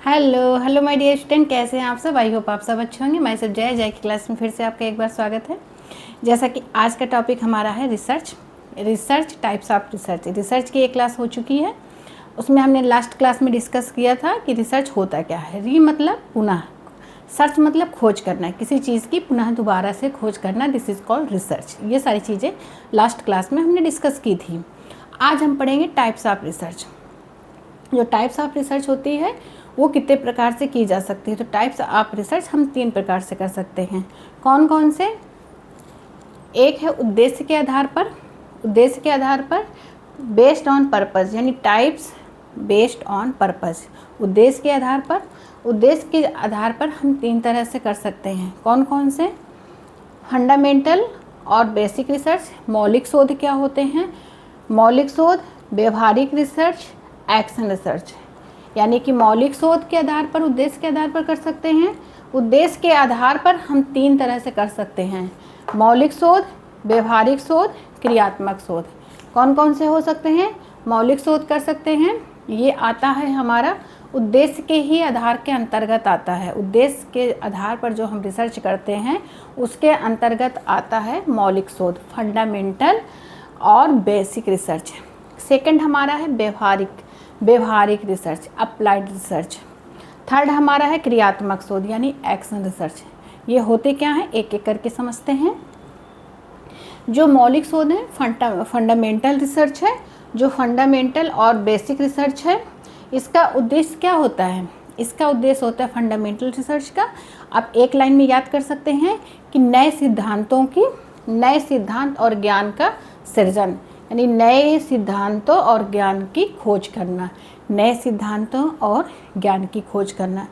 Hello hello my dear student, कैसे हैं आप सब। आई होप आप सब अच्छे होंगे। मैं सब जय की क्लास में फिर से आपका एक बार स्वागत है। जैसा कि आज का टॉपिक हमारा है रिसर्च टाइप्स ऑफ रिसर्च की एक क्लास हो चुकी है। उसमें हमने लास्ट क्लास में डिस्कस किया था कि रिसर्च होता क्या है। री मतलब पुनः, सर्च मतलब खोज करना, किसी चीज़ की पुनः दोबारा से खोज करना, दिस इज़ कॉल्ड रिसर्च। ये सारी चीज़ें लास्ट क्लास में हमने डिस्कस की थी। आज हम पढ़ेंगे टाइप्स ऑफ रिसर्च। जो टाइप्स ऑफ रिसर्च होती है वो कितने प्रकार से की जा सकती है। तो टाइप्स ऑफ रिसर्च हम 3 प्रकार से कर सकते हैं। कौन कौन से? एक है उद्देश्य के आधार पर बेस्ड ऑन पर्पस, यानी टाइप्स बेस्ड ऑन पर्पस। उद्देश्य के आधार पर हम 3 तरह से कर सकते हैं। कौन कौन से? फंडामेंटल और बेसिक रिसर्च। मौलिक शोध क्या होते हैं? मौलिक शोध, व्यवहारिक रिसर्च, एक्शन रिसर्च। यानी कि मौलिक शोध के आधार पर, उद्देश्य के आधार पर कर सकते हैं। उद्देश्य के आधार पर हम 3 तरह से कर सकते हैं: मौलिक शोध, व्यवहारिक शोध, क्रियात्मक शोध। कौन कौन से हो सकते हैं? मौलिक शोध कर सकते हैं, ये आता है हमारा उद्देश्य के ही आधार के अंतर्गत आता है। उद्देश्य के आधार पर जो हम रिसर्च करते हैं उसके अंतर्गत आता है मौलिक शोध, फंडामेंटल और बेसिक रिसर्च। सेकंड हमारा है व्यवहारिक रिसर्च, अप्लाइड रिसर्च। थर्ड हमारा है क्रियात्मक शोध, यानी एक्शन रिसर्च। ये होते क्या हैं, एक एक करके समझते हैं। जो मौलिक शोध है फंडामेंटल रिसर्च है। जो फंडामेंटल और बेसिक रिसर्च है, इसका उद्देश्य क्या होता है? इसका उद्देश्य होता है फंडामेंटल रिसर्च का, आप एक लाइन में याद कर सकते हैं कि नए सिद्धांत और ज्ञान का सृजन, यानी नए सिद्धांतों और ज्ञान की खोज करना। नए सिद्धांतों और ज्ञान की खोज करना,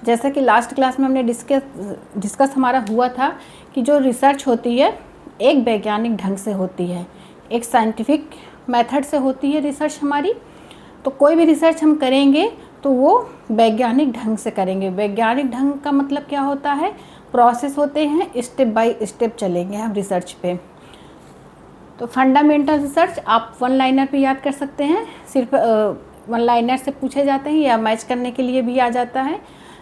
जैसा कि लास्ट क्लास में हमने डिस्कस हमारा हुआ था कि जो रिसर्च होती है एक वैज्ञानिक ढंग से होती है, एक साइंटिफिक मेथड से होती है रिसर्च हमारी। तो कोई भी रिसर्च हम करेंगे तो वो वैज्ञानिक ढंग से करेंगे। वैज्ञानिक ढंग का मतलब क्या होता है? प्रोसेस होते हैं, स्टेप बाय स्टेप चलेंगे हम रिसर्च पे। तो फंडामेंटल रिसर्च आप वन लाइनर पे याद कर सकते हैं, सिर्फ वन लाइनर से पूछे जाते हैं या मैच करने के लिए भी आ जाता है।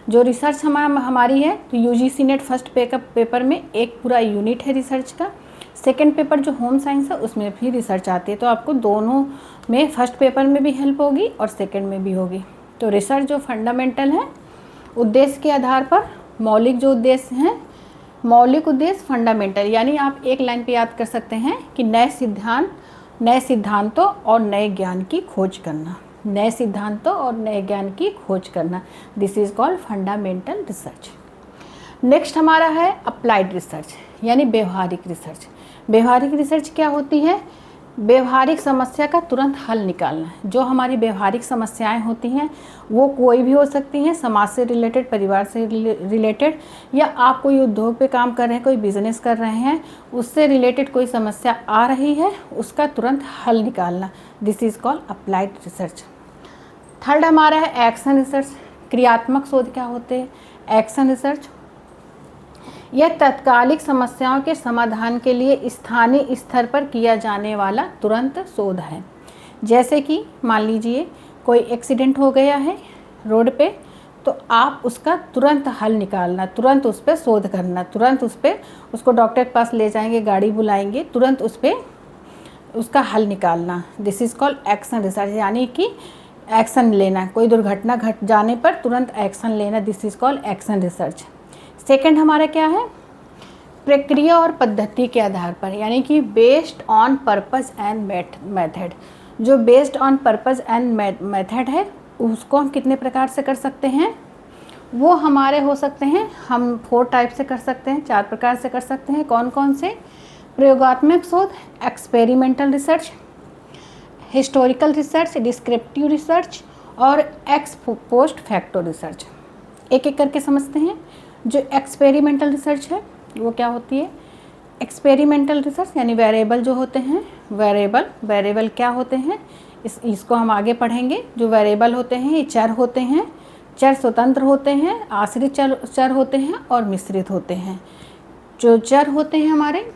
जो रिसर्च हमारी है, तो यूजीसी नेट फर्स्ट पेपर में एक पूरा यूनिट है रिसर्च का। सेकंड पेपर जो होम साइंस है उसमें भी रिसर्च आती है, तो आपको दोनों में फर्स्ट पेपर में भी हेल्प होगी और सेकंड में भी होगी। तो रिसर्च जो फंडामेंटल है, उद्देश्य के आधार पर, मौलिक जो उद्देश्य हैं, मौलिक उद्देश्य फंडामेंटल, यानी आप एक लाइन पे याद कर सकते हैं कि नए सिद्धांतों और नए ज्ञान की खोज करना। नए सिद्धांतों और नए ज्ञान की खोज करना, this is called fundamental research. Next हमारा है अप्लाइड रिसर्च, यानी व्यवहारिक रिसर्च। व्यवहारिक रिसर्च क्या होती है? व्यवहारिक समस्या का तुरंत हल निकालना। जो हमारी व्यवहारिक समस्याएं होती हैं वो कोई भी हो सकती हैं, समाज से रिलेटेड, परिवार से रिलेटेड, या आप कोई उद्योग पे काम कर रहे हैं, कोई बिजनेस कर रहे हैं, उससे रिलेटेड कोई समस्या आ रही है, उसका तुरंत हल निकालना, this is called applied research. Third हमारा है एक्शन रिसर्च। क्रियात्मक शोध क्या होते हैं? एक्शन रिसर्च, यह तत्कालिक समस्याओं के समाधान के लिए स्थानीय स्तर पर किया जाने वाला तुरंत शोध है। जैसे कि मान लीजिए कोई एक्सीडेंट हो गया है रोड पे, तो आप उसका तुरंत हल निकालना, तुरंत उस पर शोध करना, तुरंत उसको डॉक्टर के पास ले जाएंगे, गाड़ी बुलाएंगे, तुरंत उस पर उसका हल निकालना, this is called action research. यानी कि एक्शन लेना, कोई दुर्घटना घट जाने पर तुरंत एक्शन लेना, this is called action research. Second हमारा क्या है? प्रक्रिया और पद्धति के आधार पर, यानी कि based on purpose and method. जो based on purpose and method है उसको हम कितने प्रकार से कर सकते हैं? वो हमारे हो सकते हैं, हम 4 टाइप से कर सकते हैं, 4 प्रकार से कर सकते हैं। कौन कौन से? प्रयोगात्मक शोध, experimental research, historical research, descriptive research और एक्स पोस्ट फैक्टो रिसर्च। एक एक करके समझते हैं। जो एक्सपेरिमेंटल रिसर्च है वो क्या होती है? एक्सपेरिमेंटल रिसर्च यानी वेरिएबल जो होते हैं, वेरिएबल क्या होते हैं इसको हम आगे पढ़ेंगे। जो वेरिएबल होते हैं ये चर होते हैं, चर स्वतंत्र होते हैं, आश्रित चर होते हैं और मिश्रित होते हैं। जो चर होते हैं हमारे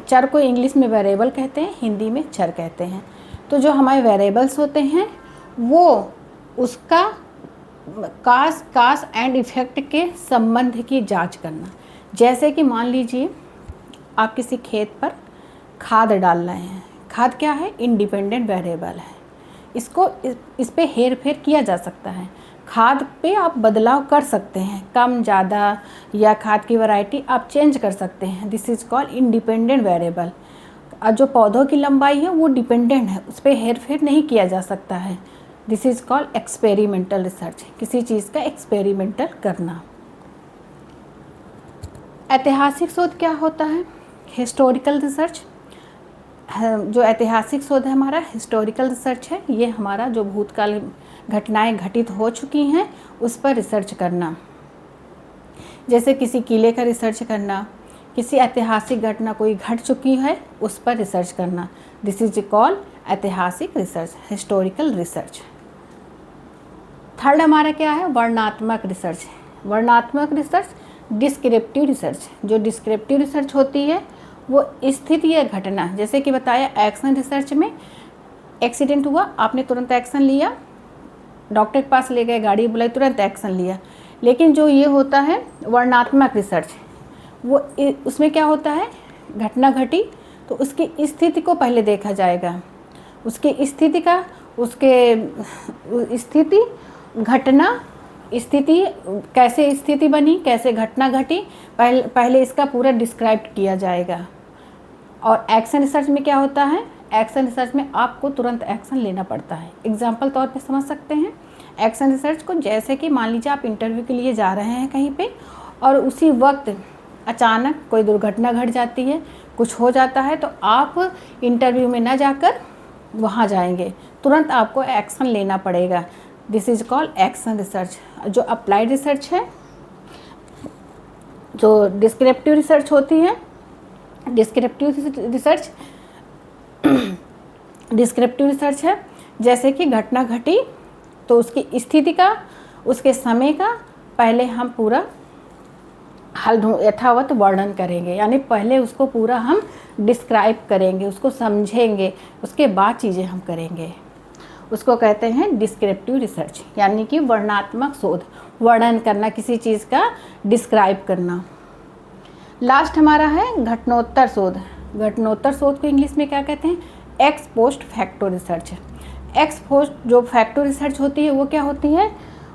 चर को इंग्लिश में वेरिएबल कहते हैं, हिंदी में चर कहते हैं। तो जो हमारे वेरिएबल्स होते हैं वो उसका कास एंड इफेक्ट के संबंध की जांच करना। जैसे कि मान लीजिए आप किसी खेत पर खाद डाल रहे हैं, खाद क्या है, इंडिपेंडेंट वेरिएबल है, इसको इस पे हेर फेर किया जा सकता है, खाद पे आप बदलाव कर सकते हैं, कम ज़्यादा या खाद की वैरायटी आप चेंज कर सकते हैं, this is called independent variable. और जो पौधों की लंबाई है वो डिपेंडेंट है, उस पर हेर फेर नहीं किया जा सकता है, this is called experimental research, किसी चीज़ का एक्सपेरिमेंटल करना। ऐतिहासिक शोध क्या होता है, हिस्टोरिकल रिसर्च। जो ऐतिहासिक शोध है हमारा हिस्टोरिकल रिसर्च है, ये हमारा जो भूतकाल घटनाएं घटित हो चुकी हैं उस पर रिसर्च करना। जैसे किसी किले का रिसर्च करना, किसी ऐतिहासिक घटना कोई घट चुकी है उस पर रिसर्च करना, दिस इज कॉल्ड ऐतिहासिक रिसर्च, हिस्टोरिकल रिसर्च। थर्ड हमारा क्या है, वर्णनात्मक रिसर्च। वर्णनात्मक रिसर्च डिस्क्रिप्टिव रिसर्च। जो डिस्क्रिप्टिव रिसर्च होती है वो स्थिति या घटना, जैसे कि बताया एक्शन रिसर्च में एक्सीडेंट हुआ, आपने तुरंत एक्शन लिया, डॉक्टर के पास ले गए, गाड़ी बुलाई, तुरंत एक्शन लिया। लेकिन जो ये होता है वर्णनात्मक रिसर्च, वो उसमें क्या होता है, घटना घटी तो उसकी स्थिति को पहले देखा जाएगा, उसकी स्थिति का, उसके स्थिति, घटना, स्थिति कैसे स्थिति बनी, कैसे घटना घटी, पहले इसका पूरा डिस्क्राइब किया जाएगा। और एक्शन रिसर्च में क्या होता है, एक्शन रिसर्च में आपको तुरंत एक्शन लेना पड़ता है। एग्जाम्पल तौर पे समझ सकते हैं एक्शन रिसर्च को, जैसे कि मान लीजिए आप इंटरव्यू के लिए जा रहे हैं कहीं पे और उसी वक्त अचानक कोई दुर्घटना घट जाती है, कुछ हो जाता है, तो आप इंटरव्यू में ना जाकर वहाँ जाएंगे, तुरंत आपको एक्शन लेना पड़ेगा, this is called action research. जो अप्लाइड रिसर्च है, जो डिस्क्रिप्टिव रिसर्च होती है, डिस्क्रिप्टिव रिसर्च है, जैसे कि घटना घटी तो उसकी स्थिति का, उसके समय का पहले हम पूरा यथावत वर्णन करेंगे, यानी पहले उसको पूरा हम डिस्क्राइब करेंगे, उसको समझेंगे, उसके बाद चीज़ें हम करेंगे, उसको कहते हैं डिस्क्रिप्टिव रिसर्च, यानी कि वर्णनात्मक शोध, वर्णन करना, किसी चीज़ का डिस्क्राइब करना। लास्ट हमारा है घटनोत्तर शोध। घटनोत्तर शोध को इंग्लिश में क्या कहते हैं, x post facto research. X post जो फैक्टो रिसर्च होती है वो क्या होती है,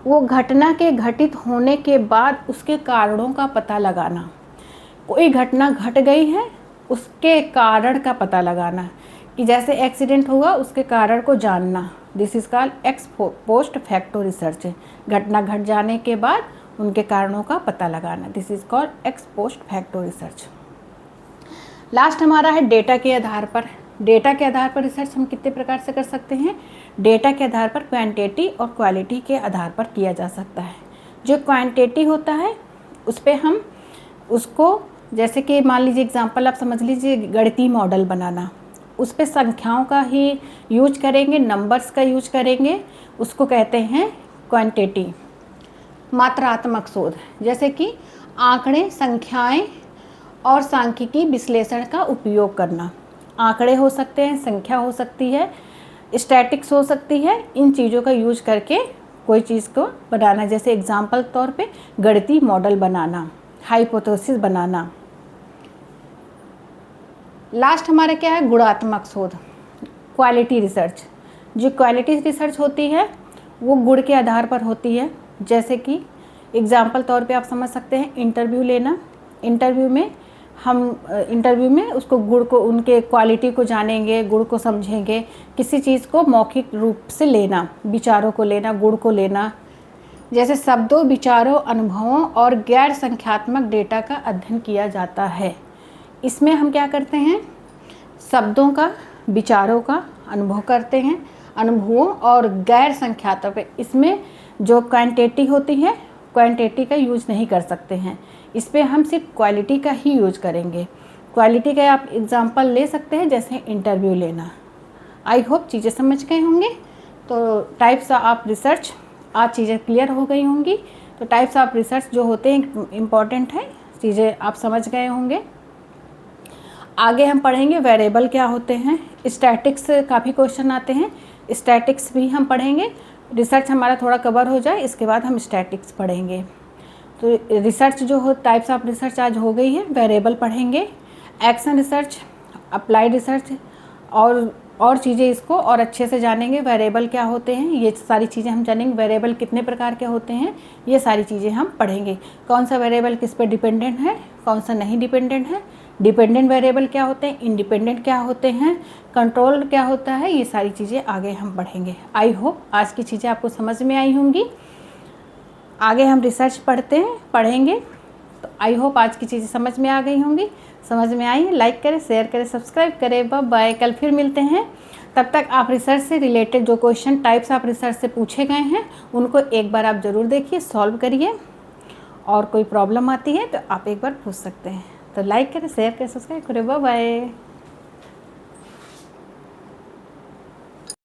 वो घटना के घटित होने के बाद उसके कारणों का पता लगाना। कोई घटना घट गई है, उसके कारण का पता लगाना, कि जैसे एक्सीडेंट हुआ उसके कारण को जानना, this is called x post facto research. घटना घट जाने के बाद उनके कारणों का पता लगाना, this is called x post facto research. Last हमारा है डेटा के आधार पर। डेटा के आधार पर रिसर्च हम कितने प्रकार से कर सकते हैं, डेटा के आधार पर क्वांटिटी और क्वालिटी के आधार पर किया जा सकता है। जो क्वांटिटी होता है उस पर हम उसको, जैसे कि मान लीजिए एग्जांपल आप समझ लीजिए, गणितीय मॉडल बनाना, उस पर संख्याओं का ही यूज करेंगे, नंबर्स का यूज करेंगे, उसको कहते हैं क्वांटिटी। मात्रात्मक शोध, जैसे कि आंकड़े, संख्याएं और सांख्यिकी विश्लेषण का उपयोग करना। आंकड़े हो सकते हैं, संख्या हो सकती है, स्टैटिक्स हो सकती है, इन चीज़ों का यूज करके कोई चीज़ को बनाना, जैसे एग्जाम्पल तौर पे गणितीय मॉडल बनाना, हाइपोथेसिस बनाना। लास्ट हमारा क्या है, गुणात्मक शोध, क्वालिटी रिसर्च। जो क्वालिटी रिसर्च होती है वो गुण के आधार पर होती है, जैसे कि एग्जाम्पल तौर पे आप समझ सकते हैं इंटरव्यू लेना। इंटरव्यू में उसको गुण को, उनके क्वालिटी को जानेंगे, गुण को समझेंगे, किसी चीज़ को मौखिक रूप से लेना, विचारों को लेना, गुण को लेना, जैसे शब्दों, विचारों, अनुभवों और गैर संख्यात्मक डेटा का अध्ययन किया जाता है। इसमें हम क्या करते हैं, शब्दों का, विचारों का अनुभव करते हैं, अनुभवों और गैर संख्यात्मक, इसमें जो क्वांटिटी होती है, क्वांटिटी का यूज नहीं कर सकते हैं, इस पर हम सिर्फ क्वालिटी का ही यूज करेंगे। क्वालिटी का आप एग्जांपल ले सकते हैं, जैसे इंटरव्यू लेना। आई होप चीज़ें समझ गए होंगे। तो टाइप्स ऑफ रिसर्च, आज चीज़ें क्लियर हो गई होंगी। तो टाइप्स ऑफ रिसर्च जो होते हैं इम्पॉर्टेंट है, चीज़ें आप समझ गए होंगे। आगे हम पढ़ेंगे वेरिएबल क्या होते हैं, स्टैटिक्स काफ़ी क्वेश्चन आते हैं, स्टैटिक्स भी हम पढ़ेंगे। रिसर्च हमारा थोड़ा कवर हो जाए, इसके बाद हम स्टैटिक्स पढ़ेंगे। तो रिसर्च जो हो, टाइप्स ऑफ रिसर्च आज हो गई है। वेरिएबल पढ़ेंगे, एक्शन रिसर्च, अप्लाइड रिसर्च और चीज़ें इसको और अच्छे से जानेंगे। वेरिएबल क्या होते हैं, ये सारी चीज़ें हम जानेंगे। वेरिएबल कितने प्रकार के होते हैं, ये सारी चीज़ें हम पढ़ेंगे। कौन सा वेरिएबल किस पे डिपेंडेंट है, कौन सा नहीं डिपेंडेंट है, डिपेंडेंट वेरिएबल क्या होते हैं, इंडिपेंडेंट क्या होते हैं, कंट्रोल क्या होता है, ये सारी चीज़ें आगे हम पढ़ेंगे। आई होप आज की चीज़ें आपको समझ में आई होंगी। आगे हम रिसर्च पढ़ेंगे। तो आई होप आज की चीज़ें समझ में आ गई होंगी। समझ में आई, लाइक करें, शेयर करें, सब्सक्राइब करें। बाय बाय, कल फिर मिलते हैं। तब तक आप रिसर्च से रिलेटेड जो क्वेश्चन टाइप्स ऑफ रिसर्च से पूछे गए हैं उनको एक बार आप ज़रूर देखिए, सॉल्व करिए, और कोई प्रॉब्लम आती है तो आप एक बार पूछ सकते हैं। तो लाइक करें, शेयर करें, सब्सक्राइब करें। Bye bye.